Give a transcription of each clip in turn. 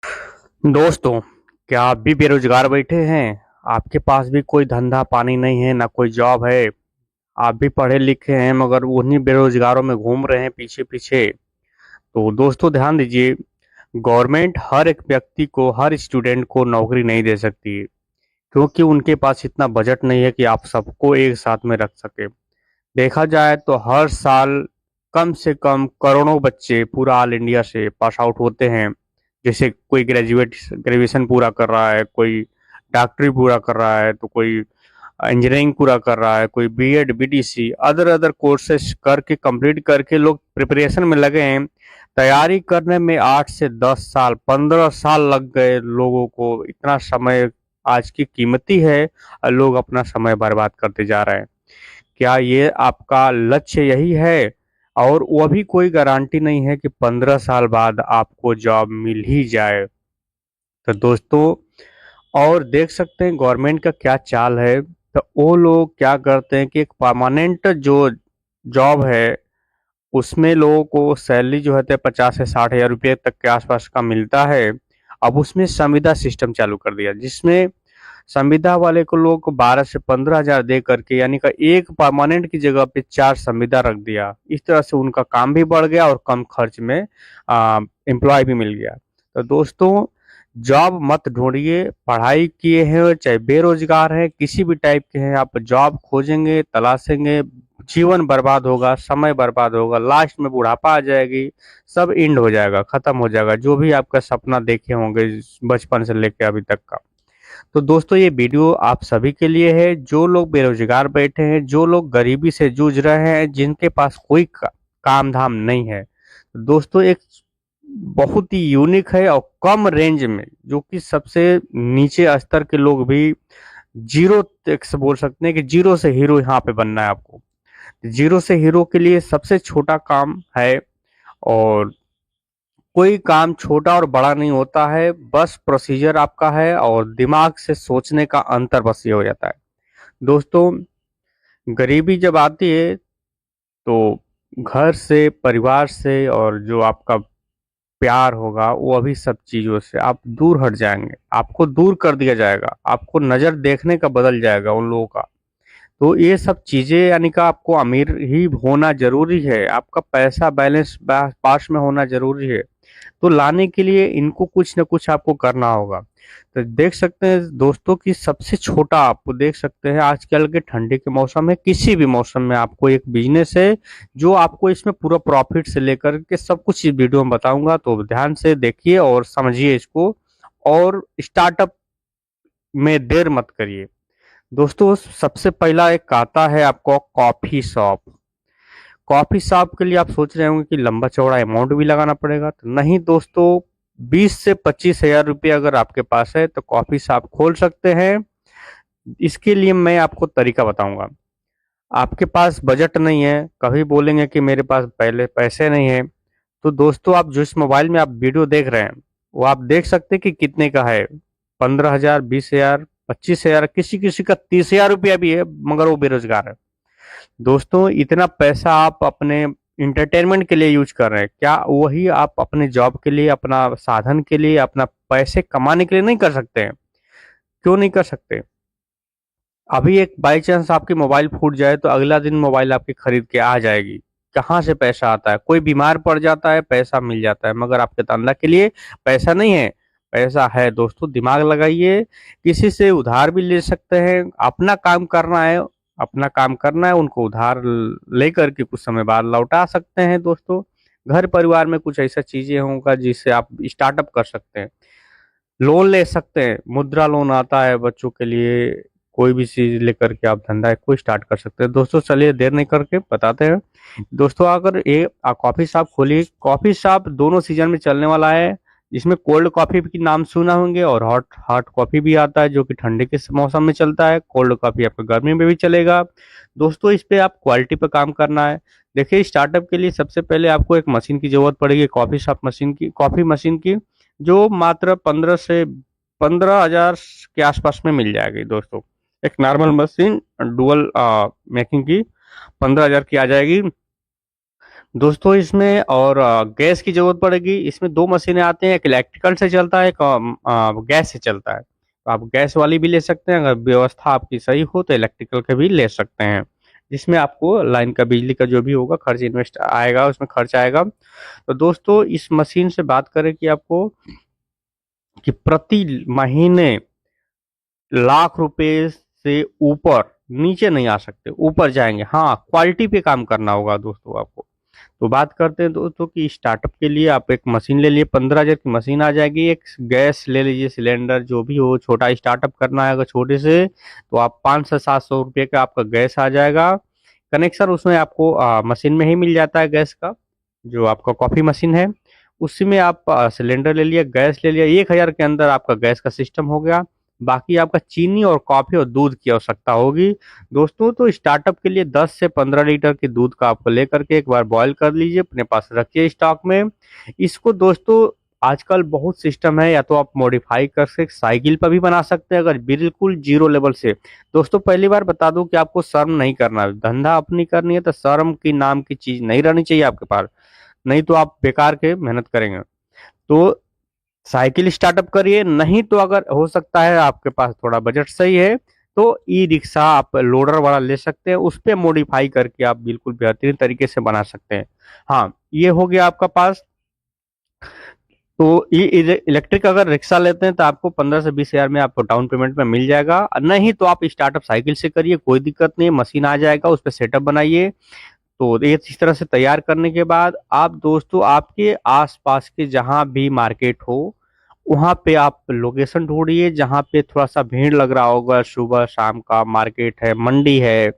दोस्तों, क्या आप भी बेरोजगार बैठे हैं? आपके पास भी कोई धंधा पानी नहीं है, ना कोई जॉब है। आप भी पढ़े लिखे हैं मगर उन्हीं बेरोजगारों में घूम रहे हैं पीछे पीछे। तो दोस्तों ध्यान दीजिए, गवर्नमेंट हर एक व्यक्ति को, हर स्टूडेंट को नौकरी नहीं दे सकती, क्योंकि उनके पास इतना बजट नहीं है कि आप सबको एक साथ में रख सके। देखा जाए तो हर साल कम से कम करोड़ों बच्चे पूरा ऑल इंडिया से पास आउट होते हैं। जैसे कोई ग्रेजुएशन पूरा कर रहा है, कोई डॉक्टरी पूरा कर रहा है, तो कोई इंजीनियरिंग पूरा कर रहा है, कोई BEd BDC other other courses करके कंप्लीट करके लोग प्रिपरेशन में लगे हैं। तैयारी करने में 8 से 10 साल 15 साल लग गए लोगों को। इतना समय आज की कीमती है और लोग अपना समय बर्बाद करते जा रहे हैं। क्या ये आपका लक्ष्य यही है? और वो भी कोई गारंटी नहीं है कि 15 साल बाद आपको जॉब मिल ही जाए। तो दोस्तों, और देख सकते हैं गवर्नमेंट का क्या चाल है। तो वो लोग क्या करते हैं कि एक परमानेंट जो जॉब है उसमें लोगों को सैलरी जो है 50 से 60 हज़ार रुपये तक के आसपास का मिलता है। अब उसमें संविदा सिस्टम चालू कर दिया, जिसमें संविदा वाले को लोग को 12 से 15 हज़ार दे करके, यानी कि एक परमानेंट की जगह पे 4 संविदा रख दिया। इस तरह से उनका काम भी बढ़ गया और कम खर्च में एम्प्लॉय भी मिल गया। तो दोस्तों, जॉब मत ढूंढिए। पढ़ाई किए हैं चाहे बेरोजगार हैं, किसी भी टाइप के हैं, आप जॉब खोजेंगे तलाशेंगे, जीवन बर्बाद होगा, समय बर्बाद होगा, लास्ट में बुढ़ापा आ जाएगी, सब एंड हो जाएगा, खत्म हो जाएगा जो भी आपका सपना देखे होंगे बचपन से लेके अभी तक का। तो दोस्तों, ये वीडियो आप सभी के लिए है, जो लोग बेरोजगार बैठे हैं, जो लोग गरीबी से जूझ रहे हैं, जिनके पास कोई काम धाम नहीं है। तो दोस्तों, एक बहुत ही यूनिक है और कम रेंज में, जो कि सबसे नीचे स्तर के लोग भी जीरो तक से बोल सकते हैं कि जीरो से हीरो यहाँ पे बनना है आपको। जीरो से हीरो के लिए सबसे छोटा काम है, और कोई काम छोटा और बड़ा नहीं होता है, बस प्रोसीजर आपका है और दिमाग से सोचने का अंतर बस ये हो जाता है। दोस्तों, गरीबी जब आती है तो घर से, परिवार से और जो आपका प्यार होगा वो अभी सब चीज़ों से आप दूर हट जाएंगे, आपको दूर कर दिया जाएगा, आपको नज़र देखने का बदल जाएगा उन लोगों का। तो ये सब चीज़ें, यानी कि आपको अमीर ही होना ज़रूरी है, आपका पैसा बैलेंस पास में होना ज़रूरी है। तो लाने के लिए इनको कुछ न कुछ आपको करना होगा। तो देख सकते हैं दोस्तों कि सबसे छोटा आपको देख सकते हैं आजकल के ठंडी के मौसम में, किसी भी मौसम में आपको एक बिजनेस है जो आपको इसमें पूरा प्रॉफिट से लेकर के सब कुछ इस वीडियो में बताऊंगा। तो ध्यान से देखिए और समझिए इसको, और स्टार्टअप में देर मत करिए। दोस्तों, सबसे पहला एक आता है आपको कॉफी शॉप। कॉफी शॉप के लिए आप सोच रहे होंगे कि लंबा चौड़ा अमाउंट भी लगाना पड़ेगा, तो नहीं दोस्तों। 20 से 25 हज़ार रुपये अगर आपके पास है तो कॉफी शॉप खोल सकते हैं। इसके लिए मैं आपको तरीका बताऊंगा। आपके पास बजट नहीं है, कभी बोलेंगे कि मेरे पास पहले पैसे नहीं है, तो दोस्तों आप जिस मोबाइल में आप वीडियो देख रहे हैं वो आप देख सकते हैं कि कितने का है। 15 हज़ार, 20 हज़ार, 25 हज़ार, किसी किसी का 30 हज़ार रुपया भी है, मगर वो बेरोजगार है। दोस्तों, इतना पैसा आप अपने इंटरटेनमेंट के लिए यूज कर रहे हैं, क्या वही आप अपने जॉब के लिए, अपना साधन के लिए, अपना पैसे कमाने के लिए नहीं कर सकते हैं? क्यों नहीं कर सकते? अभी एक बाई चांस आपकी मोबाइल फूट जाए तो अगला दिन मोबाइल आपकी खरीद के आ जाएगी। कहाँ से पैसा आता है? कोई बीमार पड़ जाता है, पैसा मिल जाता है, मगर आपके धंधा के लिए पैसा नहीं है। पैसा है दोस्तों, दिमाग लगाइए। किसी से उधार भी ले सकते हैं, अपना काम करना है, अपना काम करना है, उनको उधार लेकर के कुछ समय बाद लौटा सकते हैं दोस्तों। घर परिवार में कुछ ऐसा चीजें होगा जिससे आप स्टार्टअप कर सकते हैं। लोन ले सकते हैं, मुद्रा लोन आता है बच्चों के लिए। कोई भी चीज लेकर के आप धंधा को स्टार्ट कर सकते हैं। दोस्तों, चलिए देर नहीं करके बताते हैं। दोस्तों, अगर ये कॉफी शॉप खोली, कॉफी शॉप दोनों सीजन में चलने वाला है। इसमें कोल्ड कॉफी की नाम सुना होंगे, और हॉट हॉट कॉफी भी आता है जो कि ठंडी के मौसम में चलता है। कोल्ड कॉफी आपको गर्मी में भी चलेगा। दोस्तों, इस पे आप क्वालिटी पे काम करना है। देखिए, स्टार्टअप के लिए सबसे पहले आपको एक मशीन की जरूरत पड़ेगी, कॉफी शॉप मशीन की, कॉफी मशीन की, जो मात्र 15 से 15 हज़ार के आसपास में मिल जाएगी दोस्तों। एक नॉर्मल मशीन डुअल मेकिंग की 15 हज़ार की आ जाएगी। दोस्तों इसमें और गैस की ज़रूरत पड़ेगी। इसमें 2 मशीनें आती हैं, एक इलेक्ट्रिकल से चलता है, एक गैस से चलता है। तो आप गैस वाली भी ले सकते हैं, अगर व्यवस्था आपकी सही हो तो इलेक्ट्रिकल के भी ले सकते हैं। जिसमें आपको लाइन का बिजली का जो भी होगा खर्च इन्वेस्ट आएगा, उसमें खर्च आएगा। तो दोस्तों इस मशीन से बात करें कि आपको कि प्रति महीने लाख रुपए से ऊपर, नीचे नहीं आ सकते, ऊपर जाएंगे। हाँ, क्वालिटी पे काम करना होगा दोस्तों आपको। तो बात करते हैं दोस्तों कि स्टार्टअप के लिए आप एक मशीन ले लिए, 15,000 की मशीन आ जाएगी। एक गैस ले लीजिए, सिलेंडर जो भी हो, छोटा स्टार्टअप करना है अगर छोटे से, तो आप 500 से 700 रुपये का आपका गैस आ जाएगा। कनेक्शन उसमें आपको मशीन में ही मिल जाता है गैस का, जो आपका कॉफ़ी मशीन है। उसी में आप सिलेंडर ले लिया, गैस ले लिया, 1,000 के अंदर आपका गैस का सिस्टम हो गया। बाकी आपका चीनी और कॉफ़ी और दूध की आवश्यकता होगी दोस्तों। तो स्टार्टअप के लिए 10 से 15 लीटर के दूध का आपको लेकर के एक बार बॉईल कर लीजिए, अपने पास रखिए स्टॉक में। इसको दोस्तों आजकल बहुत सिस्टम है, या तो आप मॉडिफाई कर सकते, साइकिल पर भी बना सकते हैं अगर बिल्कुल जीरो लेवल से। दोस्तों पहली बार बता दूं कि आपको शर्म नहीं करना है, धंधा अपनी करनी है तो शर्म की नाम की चीज नहीं रहनी चाहिए आपके पास, नहीं तो आप बेकार के मेहनत करेंगे। तो साइकिल स्टार्टअप करिए, नहीं तो अगर हो सकता है आपके पास थोड़ा बजट सही है तो ई रिक्शा आप लोडर वाला ले सकते हैं, उस पे मॉडिफाई करके आप बिल्कुल बेहतरीन तरीके से बना सकते हैं। हाँ, ये हो गया आपका पास। तो ये इलेक्ट्रिक अगर रिक्शा लेते हैं तो आपको 15 से 20 हजार में आपको डाउन पेमेंट में मिल जाएगा। नहीं तो आप स्टार्टअप साइकिल से करिए, कोई दिक्कत नहीं है, मशीन आ जाएगा, उस पर सेटअप बनाइए। तो ये इस तरह से तैयार करने के बाद आप दोस्तों आपके आसपास के जहां भी मार्केट हो वहां पे आप लोकेशन ढूंढिए, जहां पे थोड़ा सा भीड़ लग रहा होगा, सुबह शाम का मार्केट है, मंडी है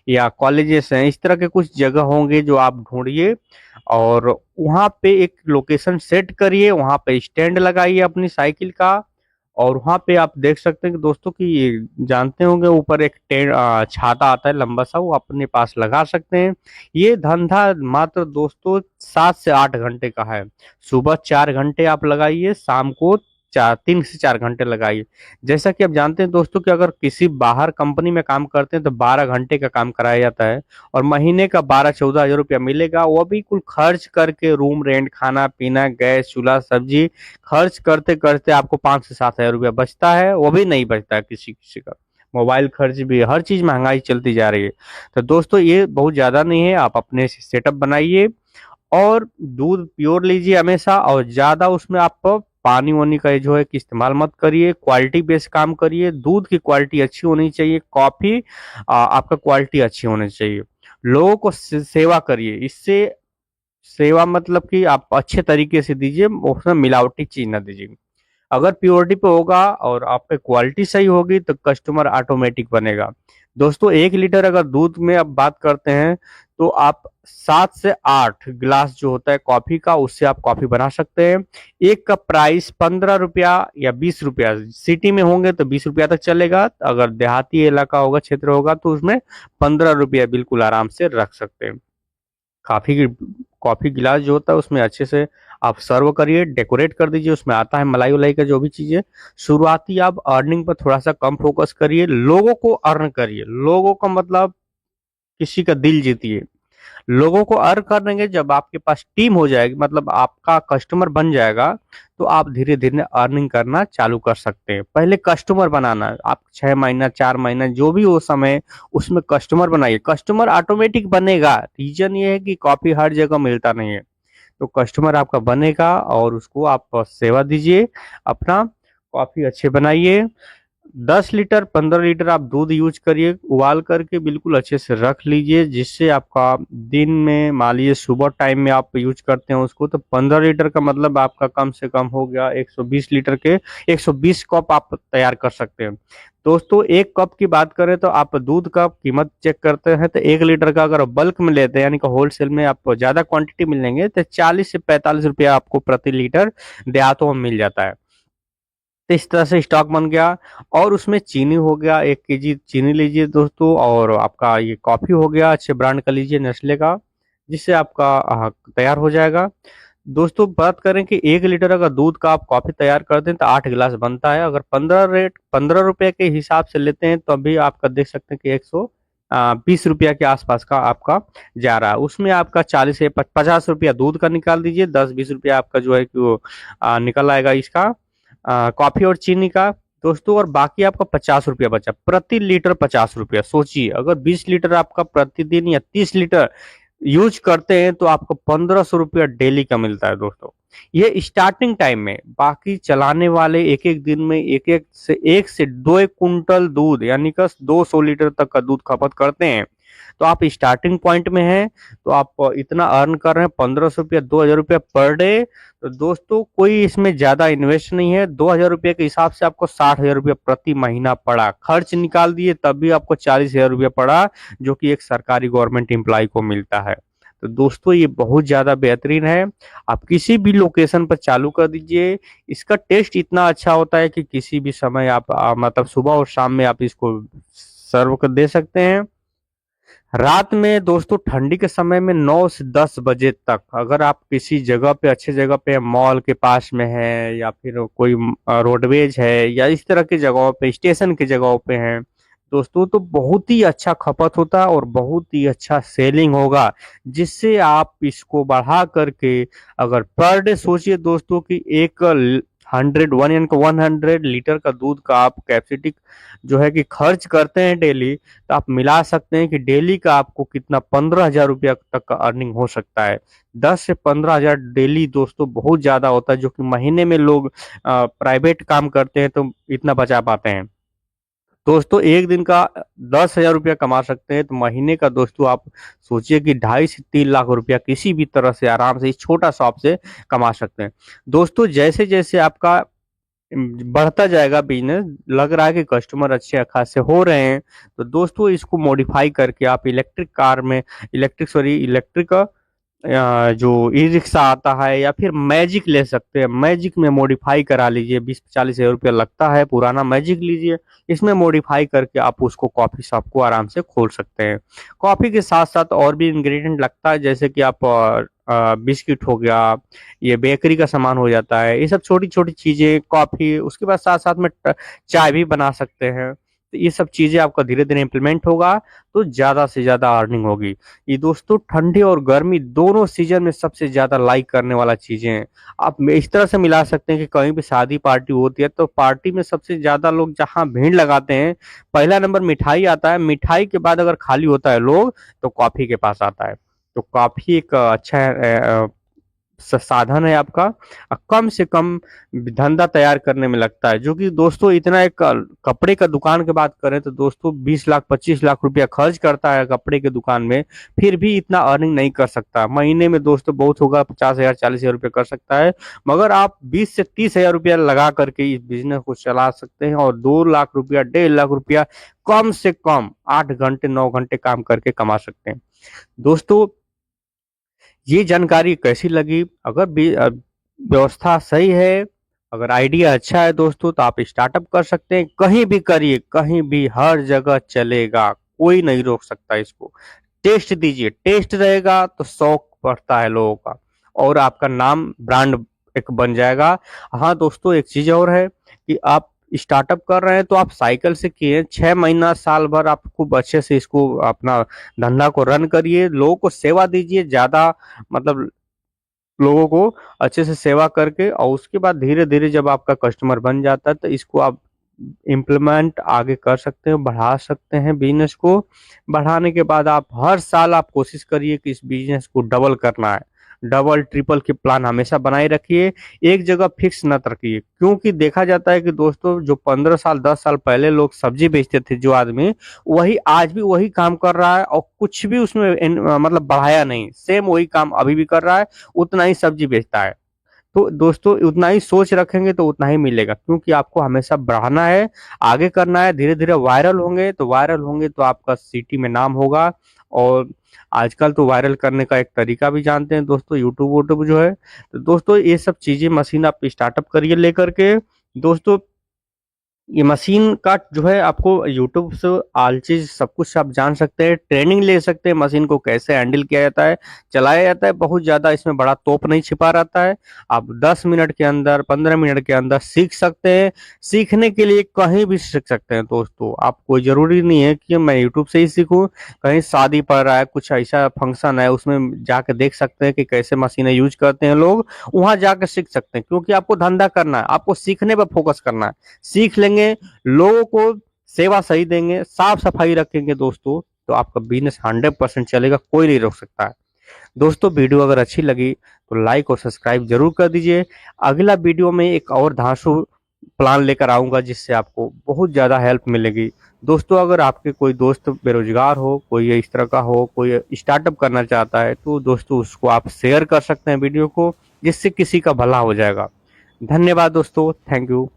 या कॉलेजेस हैं, इस तरह के कुछ जगह होंगे जो आप ढूंढिए। और वहां पे एक लोकेशन सेट करिए, वहां पे स्टैंड लगाइए अपनी साइकिल का। और वहां पे आप देख सकते हैं कि दोस्तों कि ये जानते होंगे ऊपर एक छाता आता है लंबा सा, वो अपने पास लगा सकते हैं। ये धंधा मात्र दोस्तों 7 से 8 घंटे का है। सुबह 4 घंटे आप लगाइए, शाम को 3 से 4 घंटे लगाइए। जैसा कि आप जानते हैं दोस्तों कि अगर किसी बाहर कंपनी में काम करते हैं तो 12 घंटे का काम कराया जाता है, और महीने का 12-14 हजार रुपया मिलेगा, वो भी कुल खर्च करके, रूम रेंट, खाना पीना, गैस चूल्हा सब्जी खर्च करते करते आपको 5 से 7 हजार रुपया बचता है, वो भी नहीं बचता है किसी किसी का। मोबाइल खर्च भी, हर चीज महंगाई चलती जा रही है। तो दोस्तों ये बहुत ज्यादा नहीं है, आप अपने सेटअप बनाइए और दूध प्योर लीजिए हमेशा, और ज्यादा उसमें आप पानी वानी का जो है कि इस्तेमाल मत करिए। क्वालिटी बेस्ड काम करिए, दूध की क्वालिटी अच्छी होनी चाहिए, कॉफी आपका क्वालिटी अच्छी होनी चाहिए। लोगों को सेवा करिए, इससे सेवा मतलब कि आप अच्छे तरीके से दीजिए, उसमें मिलावटी चीज ना दीजिए। अगर प्योरिटी पे होगा और आप पे क्वालिटी सही होगी तो कस्टमर ऑटोमेटिक बनेगा। दोस्तों 1 लीटर अगर दूध में आप बात करते हैं तो आप 7 से 8 गिलास जो होता है कॉफी का, उससे आप कॉफी बना सकते हैं। एक का प्राइस 15 रुपया या 20 रुपया, सिटी में होंगे तो 20 रुपया तक चलेगा, अगर देहाती इलाका होगा, क्षेत्र होगा, तो उसमें 15 रुपया बिल्कुल आराम से रख सकते हैं। काफी कॉफी गिलास जो होता है उसमें अच्छे से आप सर्व करिए, डेकोरेट कर दीजिए, उसमें आता है मलाई उलाई का जो भी चीजें। शुरुआती आप अर्निंग पर थोड़ा सा कम फोकस करिए, लोगों को अर्न करिए, लोगों का मतलब किसी का दिल जीतिए। लोगों को अर्न करेंगे जब आपके पास टीम हो जाएगी, मतलब आपका कस्टमर बन जाएगा, तो आप धीरे धीरे अर्निंग करना चालू कर सकते हैं। पहले कस्टमर बनाना है, आप 6 महीना 4 महीना जो भी हो समय, उसमें कस्टमर बनाइए, कस्टमर ऑटोमेटिक बनेगा। रीजन ये है कि कॉपी हर जगह मिलता नहीं है, तो कस्टमर आपका बनेगा और उसको आप सेवा दीजिए अपना, कॉफी अच्छे बनाइए। 10 लीटर 15 लीटर आप दूध यूज करिए, उबाल करके बिल्कुल अच्छे से रख लीजिए, जिससे आपका दिन में मान लीजिए सुबह टाइम में आप यूज करते हैं उसको, तो 15 लीटर का मतलब आपका कम से कम हो गया 120 लीटर के, 120 कप आप तैयार कर सकते हैं। दोस्तों 1 कप की बात करें तो आप दूध का कीमत चेक करते हैं तो 1 लीटर का अगर बल्क में लेते हैं, यानी कि होलसेल में आपको ज्यादा क्वांटिटी मिलेंगे, तो 40 से 45 रुपया आपको प्रति लीटर देहातों में मिल जाता है। तो इस तरह से स्टॉक बन गया। और उसमें चीनी हो गया, 1 केजी चीनी लीजिए दोस्तों, और आपका ये कॉफी हो गया, अच्छे ब्रांड का लीजिए, नेस्ले का, जिससे आपका तैयार हो जाएगा। दोस्तों बात करें कि 1 लीटर अगर दूध का आप कॉफी तैयार करते हैं तो 8 गिलास बनता है। अगर 15 रुपए के हिसाब से लेते हैं तो अभी आपका देख सकते हैं कि ₹20 के आसपास का आपका जा रहा है। उसमें आपका 40 से 50 रुपया दूध का निकाल दीजिए, 10-20 रुपया आपका जो है कि वो निकल आएगा इसका कॉफी और चीनी का दोस्तों, और बाकी आपका 50 रुपया बचा। प्रति लीटर 50 रुपया, सोचिए अगर 20 लीटर आपका प्रतिदिन या 30 लीटर यूज करते हैं तो आपको 1500 रुपया डेली का मिलता है दोस्तों। ये स्टार्टिंग टाइम में, बाकी चलाने वाले एक एक दिन में एक से दो एक कुंटल दूध यानी कि 200 लीटर तक का दूध खपत करते हैं। तो आप स्टार्टिंग पॉइंट में हैं, तो आप इतना अर्न कर रहे हैं 1500 रुपया, 2000 रुपया पर डे। तो दोस्तों कोई इसमें ज्यादा इन्वेस्ट नहीं है। 2000 रुपये के हिसाब से आपको 60,000 रुपया प्रति महीना पड़ा, खर्च निकाल दिए तब भी आपको 40,000 रुपया पड़ा, जो कि एक सरकारी गवर्नमेंट एम्प्लॉय को मिलता है। तो दोस्तों ये बहुत ज्यादा बेहतरीन है। आप किसी भी लोकेशन पर चालू कर दीजिए। इसका टेस्ट इतना अच्छा होता है कि किसी भी समय आप मतलब सुबह और शाम में आप इसको सर्व कर दे सकते हैं। रात में दोस्तों ठंडी के समय में 9 से 10 बजे तक अगर आप किसी जगह पे, अच्छे जगह पे, मॉल के पास में है या फिर कोई रोडवेज है या इस तरह की जगहों पे, स्टेशन की जगहों पे हैं दोस्तों, तो बहुत ही अच्छा खपत होता है और बहुत ही अच्छा सेलिंग होगा, जिससे आप इसको बढ़ा करके अगर पर डे सोचिए दोस्तों कि एक 100 लीटर का दूध का आप कैपेसिटी जो है कि खर्च करते हैं डेली, तो आप मिला सकते हैं कि डेली का आपको कितना 15,000 रुपया तक का अर्निंग हो सकता है। 10 से 15 हजार डेली दोस्तों बहुत ज्यादा होता है, जो कि महीने में लोग प्राइवेट काम करते हैं तो इतना बचा पाते हैं। दोस्तों एक दिन का 10,000 रुपया कमा सकते हैं, तो महीने का दोस्तों आप सोचिए कि 2.5 से 3 लाख रुपया किसी भी तरह से आराम से इस छोटा शॉप से कमा सकते हैं। दोस्तों जैसे जैसे आपका बढ़ता जाएगा बिजनेस, लग रहा है कि कस्टमर अच्छे खासे हो रहे हैं, तो दोस्तों इसको मॉडिफाई करके आप इलेक्ट्रिक कार में, इलेक्ट्रिक जो ई रिक्शा आता है या फिर मैजिक ले सकते हैं। मैजिक में मॉडिफाई करा लीजिए, 20-40 हजार रुपया लगता है, पुराना मैजिक लीजिए, इसमें मॉडिफाई करके आप उसको कॉफी शॉप को आराम से खोल सकते हैं। कॉफी के साथ साथ और भी इंग्रेडिएंट लगता है, जैसे कि आप बिस्किट हो गया, ये बेकरी का सामान हो जाता है, ये सब छोटी छोटी चीजें, कॉफी, उसके बाद साथ साथ में चाय भी बना सकते हैं। तो ये सब चीजें आपका धीरे धीरे इम्प्लीमेंट होगा तो ज्यादा से ज्यादा अर्निंग होगी। ये दोस्तों ठंडी और गर्मी दोनों सीजन में सबसे ज्यादा लाइक करने वाला चीजें हैं। आप इस तरह से मिला सकते हैं कि कहीं भी शादी पार्टी होती है तो पार्टी में सबसे ज्यादा लोग जहां भीड़ लगाते हैं, पहला नंबर मिठाई आता है, मिठाई के बाद अगर खाली होता है लोग तो कॉफी के पास आता है। तो कॉफी एक अच्छा साधन है आपका, कम से कम धंधा तैयार करने में लगता है, जो कि दोस्तों इतना एक कपड़े का दुकान की बात करें तो दोस्तों 20 लाख 25 लाख रुपया खर्च करता है कपड़े के दुकान में, फिर भी इतना अर्निंग नहीं कर सकता। महीने में दोस्तों बहुत होगा 50,000 40,000 रुपया कर सकता है, मगर आप 20 से 30 हजार रुपया लगा करके इस बिजनेस को चला सकते हैं और 2 लाख रुपया 1.5 लाख रुपया कम से कम 8 घंटे 9 घंटे काम करके कमा सकते हैं। दोस्तों ये जानकारी कैसी लगी? अगर व्यवस्था सही है, अगर आइडिया अच्छा है दोस्तों, तो आप स्टार्टअप कर सकते हैं, कहीं भी करिए, कहीं भी, हर जगह चलेगा, कोई नहीं रोक सकता इसको। टेस्ट दीजिए, टेस्ट रहेगा तो शौक बढ़ता है लोगों का और आपका नाम ब्रांड एक बन जाएगा। हाँ दोस्तों एक चीज और है कि आप स्टार्टअप कर रहे हैं तो आप साइकिल से किए, 6 महीना साल भर आप खूब अच्छे से इसको अपना धंधा को रन करिए, लोगों को सेवा दीजिए, ज्यादा मतलब लोगों को अच्छे से सेवा करके, और उसके बाद धीरे धीरे जब आपका कस्टमर बन जाता है तो इसको आप इम्प्लीमेंट आगे कर सकते हैं, बढ़ा सकते हैं बिजनेस को। बढ़ाने के बाद आप हर साल आप कोशिश करिए कि इस बिजनेस को डबल करना है, डबल ट्रिपल की प्लान हमेशा बनाए रखिए, एक जगह फिक्स मत रखिए। क्योंकि देखा जाता है कि दोस्तों जो 15 साल 10 साल पहले लोग सब्जी बेचते थे, जो आदमी वही आज भी वही काम कर रहा है और कुछ भी उसमें मतलब बढ़ाया नहीं, सेम वही काम अभी भी कर रहा है, उतना ही सब्जी बेचता है। तो दोस्तों उतना ही सोच रखेंगे तो उतना ही मिलेगा, क्योंकि आपको हमेशा बढ़ाना है, आगे करना है, धीरे धीरे वायरल होंगे तो आपका सिटी में नाम होगा। और आजकल तो वायरल करने का एक तरीका भी जानते हैं दोस्तों, यूट्यूब वूट्यूब जो है। तो दोस्तों ये सब चीजें मशीन आप स्टार्टअप करिए लेकर के दोस्तों। ये मशीन का जो है आपको यूट्यूब से ऑल चीज सब कुछ आप जान सकते हैं, ट्रेनिंग ले सकते हैं मशीन को कैसे हैंडल किया जाता है, चलाया जाता है। बहुत ज्यादा इसमें बड़ा तोप नहीं छिपा रहता है। आप 10 मिनट के अंदर 15 मिनट के अंदर सीख सकते हैं। सीखने के लिए कहीं भी सीख सकते हैं दोस्तों। आप कोई जरूरी नहीं है कि मैं यूट्यूब से ही सीखूं। कहीं शादी पड़ रहा है, कुछ ऐसा फंक्शन है, उसमें जाके देख सकते हैं कि कैसे मशीनें यूज करते हैं लोग, वहां जाके सीख सकते हैं। क्योंकि आपको धंधा करना है, आपको सीखने पर फोकस करना है। सीख लेंगे, लोगों को सेवा सही देंगे, साफ सफाई रखेंगे दोस्तों, तो आपका बिजनेस 100% चलेगा, कोई नहीं रोक सकता है। दोस्तों वीडियो अगर अच्छी लगी तो लाइक और सब्सक्राइब जरूर कर दीजिए। अगला वीडियो में एक और धांसू प्लान लेकर आऊंगा जिससे आपको बहुत ज़्यादा हेल्प मिलेगी। दोस्तों अगर आपके कोई दोस्त बेरोजगार हो, कोई इस तरह का हो, कोई स्टार्टअप करना चाहता है, तो दोस्तों उसको आप शेयर कर सकते हैं वीडियो को, जिससे किसी का भला हो जाएगा। धन्यवाद दोस्तों, थैंक यू।